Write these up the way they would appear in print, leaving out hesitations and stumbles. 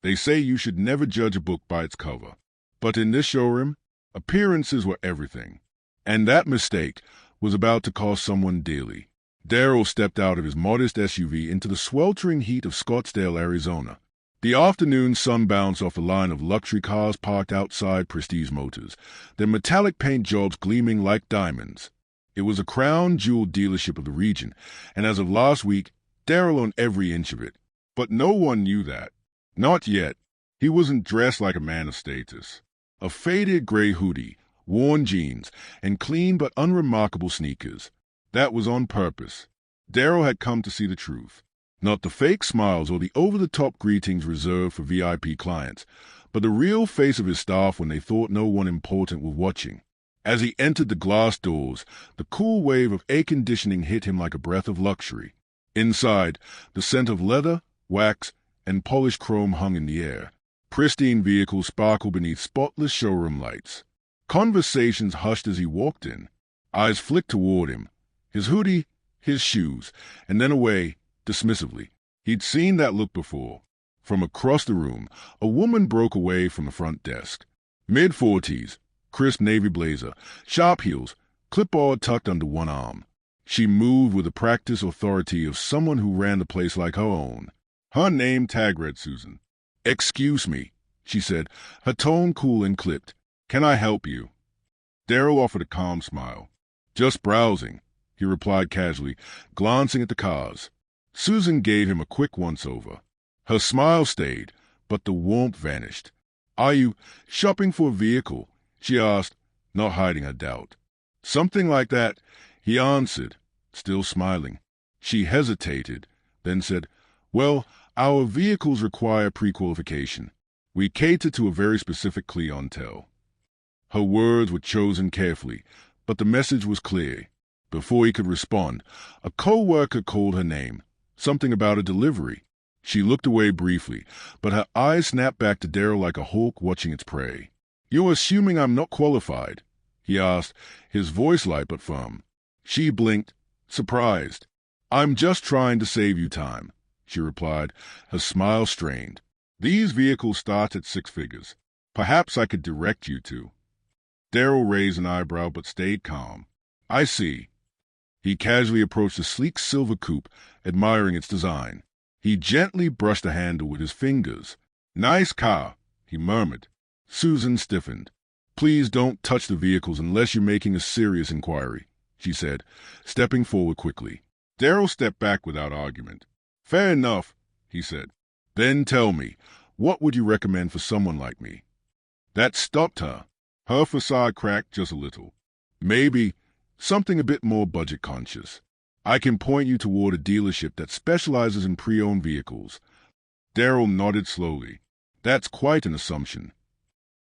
They say you should never judge a book by its cover. But in this showroom, appearances were everything. And that mistake was about to cost someone dearly. Darrell stepped out of his modest SUV into the sweltering heat of Scottsdale, Arizona. The afternoon sun bounced off a line of luxury cars parked outside Prestige Motors, their metallic paint jobs gleaming like diamonds. It was a crown jewel dealership of the region, and as of last week, Darrell owned every inch of it. But no one knew that. Not yet. He wasn't dressed like a man of status. A faded gray hoodie, worn jeans, and clean but unremarkable sneakers. That was on purpose. Darrell had come to see the truth. Not the fake smiles or the over-the-top greetings reserved for VIP clients, but the real face of his staff when they thought no one important was watching. As he entered the glass doors, the cool wave of air conditioning hit him like a breath of luxury. Inside, the scent of leather, wax, and polished chrome hung in the air. Pristine vehicles sparkled beneath spotless showroom lights. Conversations hushed as he walked in. Eyes flicked toward him. His hoodie, his shoes, and then away, dismissively. He'd seen that look before. From across the room, a woman broke away from the front desk. Mid-40s, crisp navy blazer, sharp heels, clipboard tucked under one arm. She moved with the practiced authority of someone who ran the place like her own. Her name tag read Susan. "Excuse me," she said, her tone cool and clipped. "Can I help you?" Darrell offered a calm smile. "Just browsing," he replied casually, glancing at the cars. Susan gave him a quick once-over. Her smile stayed, but the warmth vanished. "Are you shopping for a vehicle?" she asked, not hiding her doubt. "Something like that," he answered, still smiling. She hesitated, then said, "Well, our vehicles require pre-qualification. We cater to a very specific clientele." Her words were chosen carefully, but the message was clear. Before he could respond, a co-worker called her name, something about a delivery. She looked away briefly, but her eyes snapped back to Darrell like a hawk watching its prey. "You're assuming I'm not qualified?" he asked, his voice light but firm. She blinked, surprised. "I'm just trying to save you time," she replied, her smile strained. "These vehicles start at 6 figures. Perhaps I could direct you to." Darrell raised an eyebrow but stayed calm. "I see." He casually approached the sleek silver coupe, admiring its design. He gently brushed the handle with his fingers. "Nice car," he murmured. Susan stiffened. "Please don't touch the vehicles unless you're making a serious inquiry," she said, stepping forward quickly. Darrell stepped back without argument. "Fair enough," he said. "Then tell me, what would you recommend for someone like me?" That stopped her. Her facade cracked just a little. "Maybe something a bit more budget-conscious. I can point you toward a dealership that specializes in pre-owned vehicles." Darrell nodded slowly. "That's quite an assumption."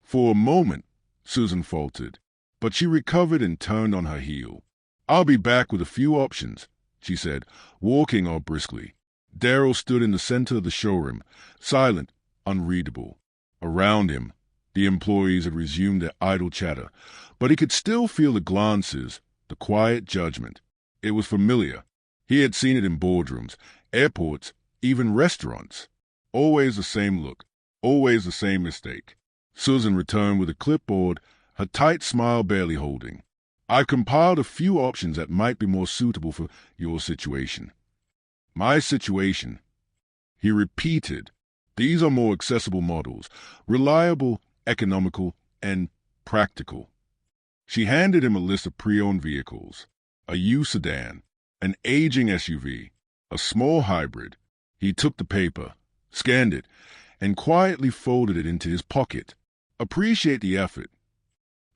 For a moment, Susan faltered, but she recovered and turned on her heel. "I'll be back with a few options," she said, walking off briskly. Darrell stood in the center of the showroom, silent, unreadable. Around him, the employees had resumed their idle chatter, but he could still feel the glances, the quiet judgment. It was familiar. He had seen it in boardrooms, airports, even restaurants. Always the same look, always the same mistake. Susan returned with a clipboard, her tight smile barely holding. "I've compiled a few options that might be more suitable for your situation." "My situation," he repeated. "These are more accessible models, reliable, economical, and practical." She handed him a list of pre-owned vehicles. A used sedan, an aging SUV, a small hybrid. He took the paper, scanned it, and quietly folded it into his pocket. "Appreciate the effort."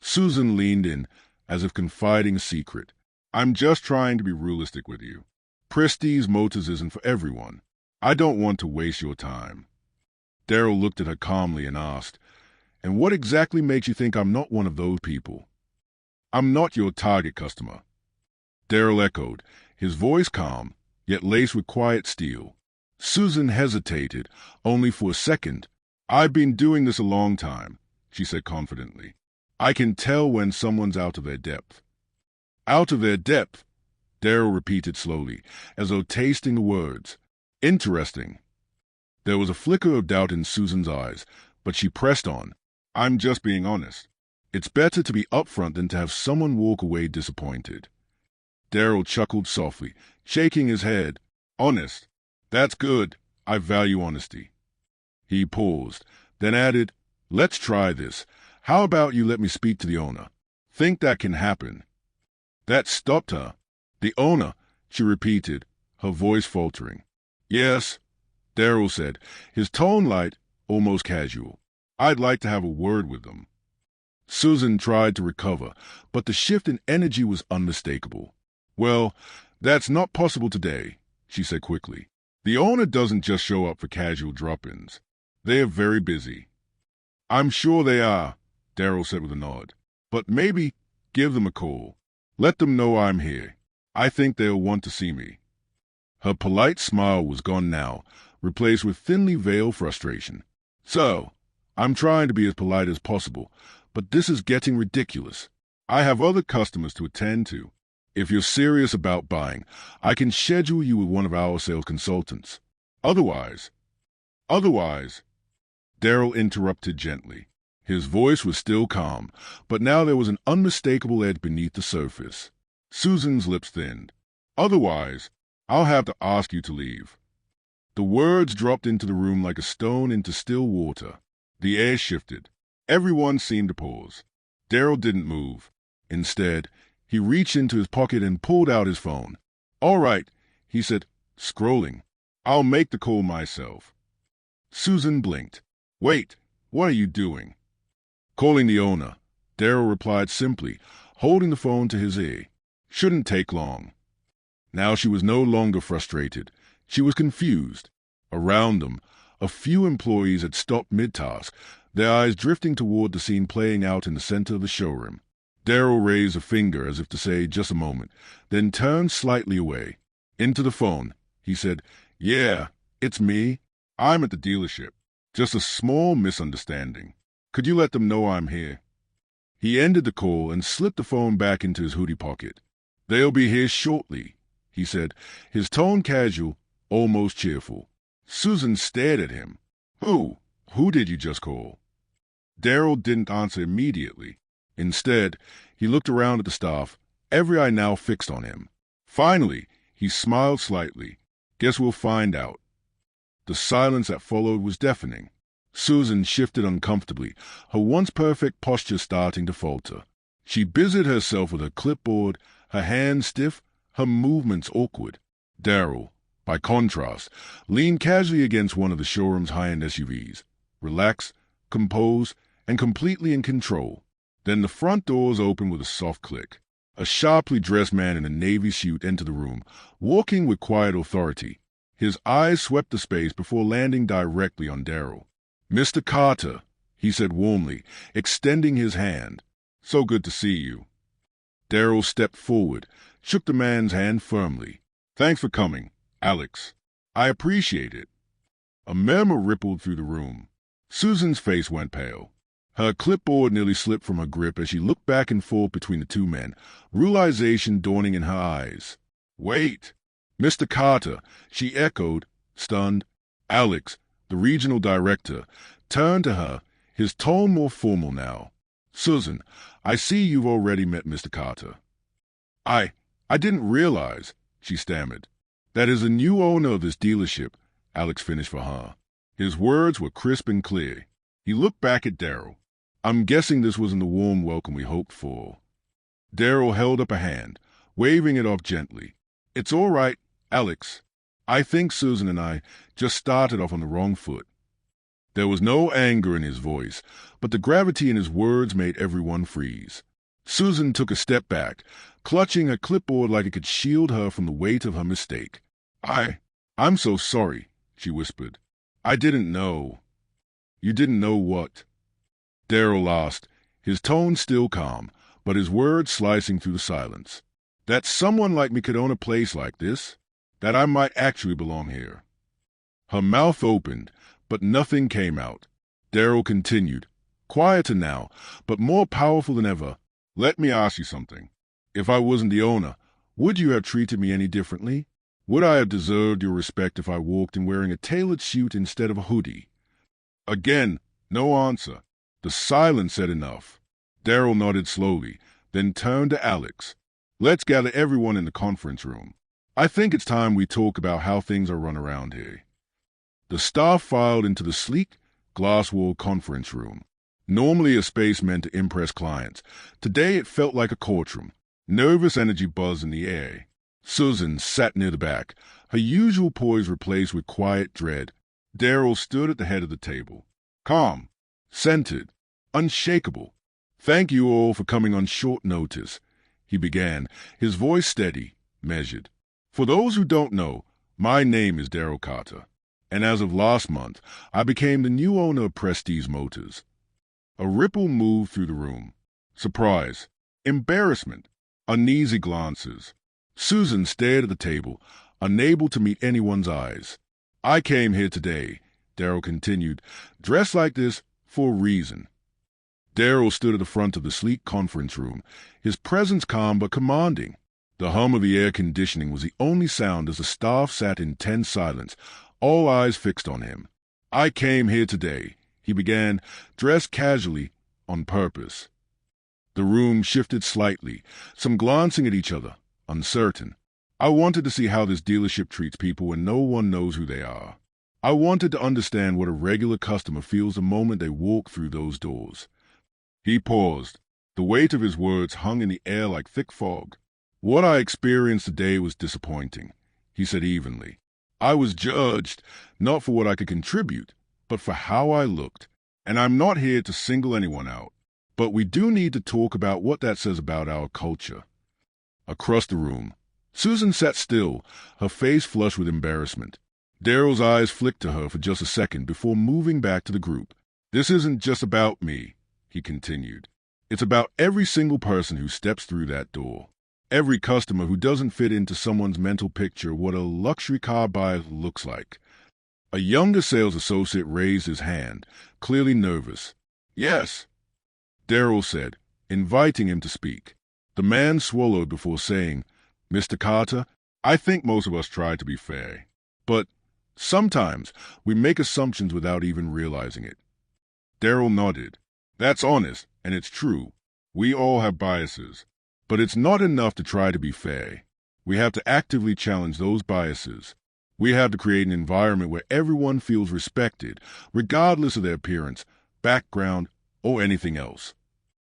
Susan leaned in, as if confiding a secret. "I'm just trying to be realistic with you. Prestige Motors isn't for everyone. I don't want to waste your time." Darrell looked at her calmly and asked, "And what exactly makes you think I'm not one of those people?" "I'm not your target customer." Darrell echoed, his voice calm, yet laced with quiet steel. Susan hesitated, only for a second. "I've been doing this a long time," she said confidently. "I can tell when someone's out of their depth." "Out of their depth," Darrell repeated slowly, as though tasting the words. "Interesting." There was a flicker of doubt in Susan's eyes, but she pressed on. I'm just being honest. It's better to be upfront than to have someone walk away disappointed. Darryl chuckled softly, shaking his head. Honest. That's good. I value honesty. He paused, then added, Let's try this. How about you let me speak to the owner? Think that can happen? That stopped her. The owner, she repeated, her voice faltering. Yes, Darryl said, his tone light, almost casual. I'd like to have a word with them. Susan tried to recover, but the shift in energy was unmistakable. Well, that's not possible today, she said quickly. The owner doesn't just show up for casual drop-ins. They are very busy. I'm sure they are, Darryl said with a nod. But maybe give them a call. Let them know I'm here. I think they'll want to see me. Her polite smile was gone now, replaced with thinly veiled frustration. So, I'm trying to be as polite as possible, but this is getting ridiculous. I have other customers to attend to. If you're serious about buying, I can schedule you with one of our sales consultants. Otherwise, Darryl interrupted gently. His voice was still calm, but now there was an unmistakable edge beneath the surface. Susan's lips thinned. Otherwise, I'll have to ask you to leave. The words dropped into the room like a stone into still water. The air shifted. Everyone seemed to pause. Darryl didn't move. Instead, he reached into his pocket and pulled out his phone. All right, he said, scrolling. I'll make the call myself. Susan blinked. Wait, what are you doing? Calling the owner, Darryl replied simply, holding the phone to his ear. Shouldn't take long. Now she was no longer frustrated. She was confused. Around them, a few employees had stopped mid-task, their eyes drifting toward the scene playing out in the center of the showroom. Darryl raised a finger as if to say just a moment, then turned slightly away. Into the phone, he said, Yeah, it's me. I'm at the dealership. Just a small misunderstanding. Could you let them know I'm here? He ended the call and slipped the phone back into his hoodie pocket. They'll be here shortly, he said, his tone casual, almost cheerful. Susan stared at him. Who? Who did you just call? Darryl didn't answer immediately. Instead, he looked around at the staff, every eye now fixed on him. Finally, he smiled slightly. Guess we'll find out. The silence that followed was deafening. Susan shifted uncomfortably, her once perfect posture starting to falter. She busied herself with her clipboard, her hands stiff, her movements awkward. Darryl, by contrast, leaned casually against one of the showroom's high-end SUVs, relaxed, composed, and completely in control. Then the front doors opened with a soft click. A sharply dressed man in a navy suit entered the room, walking with quiet authority. His eyes swept the space before landing directly on Darryl. Mr. Carter, he said warmly, extending his hand. So good to see you. Darryl stepped forward, shook the man's hand firmly. Thanks for coming, Alex. I appreciate it. A murmur rippled through the room. Susan's face went pale. Her clipboard nearly slipped from her grip as she looked back and forth between the two men, realization dawning in her eyes. Wait! Mr. Carter, she echoed, stunned. Alex, the regional director, turned to her, his tone more formal now. Susan, I see you've already met Mr. Carter. I didn't realize, she stammered. That is the new owner of this dealership, Alex finished for her. His words were crisp and clear. He looked back at Darryl. I'm guessing this wasn't the warm welcome we hoped for. Darryl held up a hand, waving it off gently. It's all right, Alex. I think Susan and I just started off on the wrong foot. There was no anger in his voice, but the gravity in his words made everyone freeze. Susan took a step back, clutching her clipboard like it could shield her from the weight of her mistake. I'm so sorry, she whispered. I didn't know. You didn't know what? Darryl asked, his tone still calm, but his words slicing through the silence. That someone like me could own a place like this? That I might actually belong here? Her mouth opened, but nothing came out. Darryl continued, quieter now, but more powerful than ever. Let me ask you something. If I wasn't the owner, would you have treated me any differently? Would I have deserved your respect if I walked in wearing a tailored suit instead of a hoodie? Again, no answer. The silence said enough. Daryl nodded slowly, then turned to Alex. Let's gather everyone in the conference room. I think it's time we talk about how things are run around here. The staff filed into the sleek, glass-walled conference room. Normally a space meant to impress clients, today it felt like a courtroom. Nervous energy buzzed in the air. Susan sat near the back, her usual poise replaced with quiet dread. Daryl stood at the head of the table. Calm, centered, unshakable. Thank you all for coming on short notice, he began, his voice steady, measured. For those who don't know, my name is Daryl Carter, and as of last month, I became the new owner of Prestige Motors. A ripple moved through the room. Surprise, embarrassment, uneasy glances. Susan stared at the table, unable to meet anyone's eyes. I came here today, Daryl continued, dressed like this for a reason. Daryl stood at the front of the sleek conference room, his presence calm but commanding. The hum of the air conditioning was the only sound as the staff sat in tense silence, all eyes fixed on him. I came here today, he began, dressed casually, on purpose. The room shifted slightly, some glancing at each other, uncertain. I wanted to see how this dealership treats people when no one knows who they are. I wanted to understand what a regular customer feels the moment they walk through those doors. He paused. The weight of his words hung in the air like thick fog. What I experienced today was disappointing, he said evenly. I was judged, not for what I could contribute, but for how I looked. And I'm not here to single anyone out. But we do need to talk about what that says about our culture. Across the room, Susan sat still, her face flushed with embarrassment. Daryl's eyes flicked to her for just a second before moving back to the group. This isn't just about me, he continued. It's about every single person who steps through that door. Every customer who doesn't fit into someone's mental picture of what a luxury car buyer looks like. A younger sales associate raised his hand, clearly nervous. Yes, Daryl said, inviting him to speak. The man swallowed before saying, Mr. Carter, I think most of us try to be fair. But sometimes we make assumptions without even realizing it. Daryl nodded. That's honest, and it's true. We all have biases. But it's not enough to try to be fair. We have to actively challenge those biases. We have to create an environment where everyone feels respected, regardless of their appearance, background, or anything else.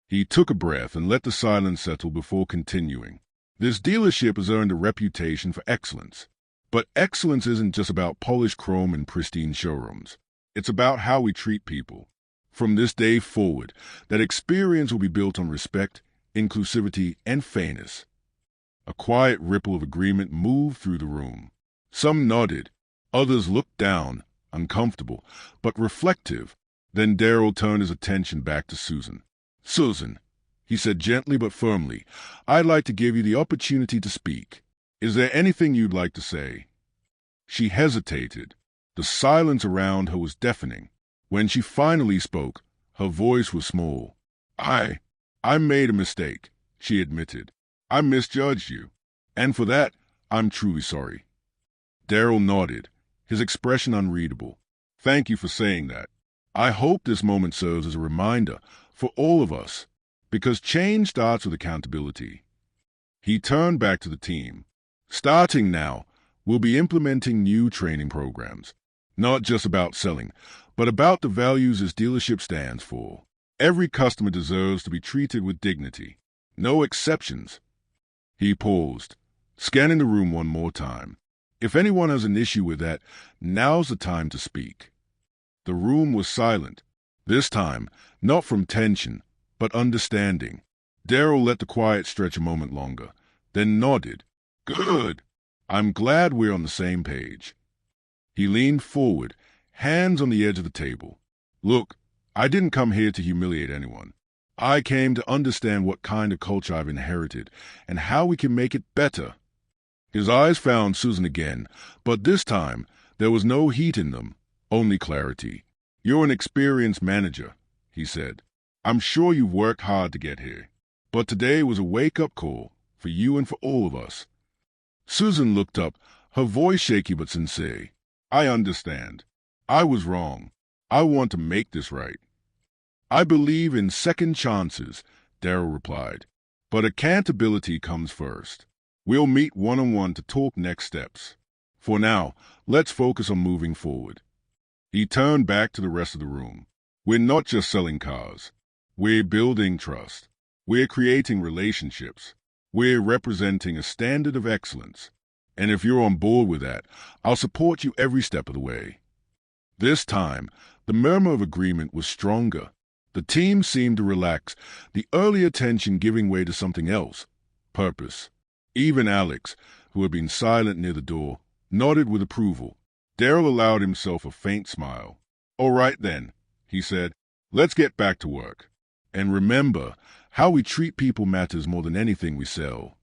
He took a breath and let the silence settle before continuing. This dealership has earned a reputation for excellence. But excellence isn't just about polished chrome and pristine showrooms. It's about how we treat people. From this day forward, that experience will be built on respect, inclusivity, and fairness. A quiet ripple of agreement moved through the room. Some nodded. Others looked down, uncomfortable, but reflective. Then Daryl turned his attention back to Susan. Susan, he said gently but firmly, I'd like to give you the opportunity to speak. Is there anything you'd like to say? She hesitated. The silence around her was deafening. When she finally spoke, her voice was small. I made a mistake, she admitted. I misjudged you. And for that, I'm truly sorry. Daryl nodded, his expression unreadable. Thank you for saying that. I hope this moment serves as a reminder for all of us, because change starts with accountability. He turned back to the team. Starting now, we'll be implementing new training programs, not just about selling, but about the values this dealership stands for. Every customer deserves to be treated with dignity. No exceptions. He paused, scanning the room one more time. If anyone has an issue with that, now's the time to speak. The room was silent. This time, not from tension, but understanding. Daryl let the quiet stretch a moment longer, then nodded. Good. I'm glad we're on the same page. He leaned forward, hands on the edge of the table. Look, I didn't come here to humiliate anyone. I came to understand what kind of culture I've inherited and how we can make it better. His eyes found Susan again, but this time there was no heat in them, only clarity. You're an experienced manager, he said. I'm sure you've worked hard to get here. But today was a wake-up call for you and for all of us. Susan looked up, her voice shaky but sincere. "I understand. I was wrong. I want to make this right." "I believe in second chances," Daryl replied. "But accountability comes first. We'll meet one-on-one to talk next steps. For now, let's focus on moving forward." He turned back to the rest of the room. "We're not just selling cars. We're building trust. We're creating relationships. We're representing a standard of excellence. And if you're on board with that, I'll support you every step of the way." This time, the murmur of agreement was stronger. The team seemed to relax, the earlier tension giving way to something else: purpose. Even Alex, who had been silent near the door, nodded with approval. Daryl allowed himself a faint smile. "All right then," he said. "Let's get back to work. And remember, how we treat people matters more than anything we sell."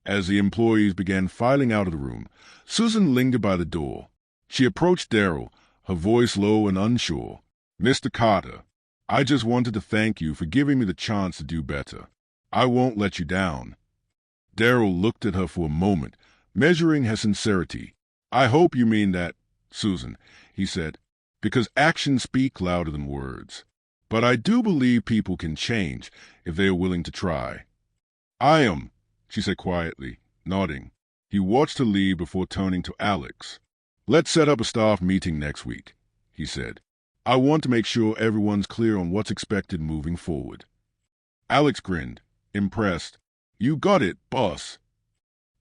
As the employees began filing out of the room, Susan lingered by the door. She approached Daryl, her voice low and unsure. "Mr. Carter, I just wanted to thank you for giving me the chance to do better. I won't let you down." Daryl looked at her for a moment, measuring her sincerity. "I hope you mean that, Susan," he said, "because actions speak louder than words. But I do believe people can change if they are willing to try." "I am," she said quietly, nodding. He watched her leave before turning to Alex. "Let's set up a staff meeting next week," he said. "I want to make sure everyone's clear on what's expected moving forward." Alex grinned, impressed. "You got it, boss."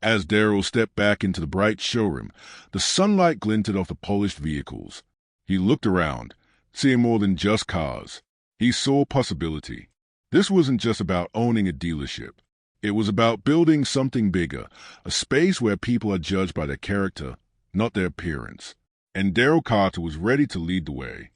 As Daryl stepped back into the bright showroom, the sunlight glinted off the polished vehicles. He looked around, seeing more than just cars. He saw possibility. This wasn't just about owning a dealership. It was about building something bigger, a space where people are judged by their character, not their appearance. And Daryl Carter was ready to lead the way.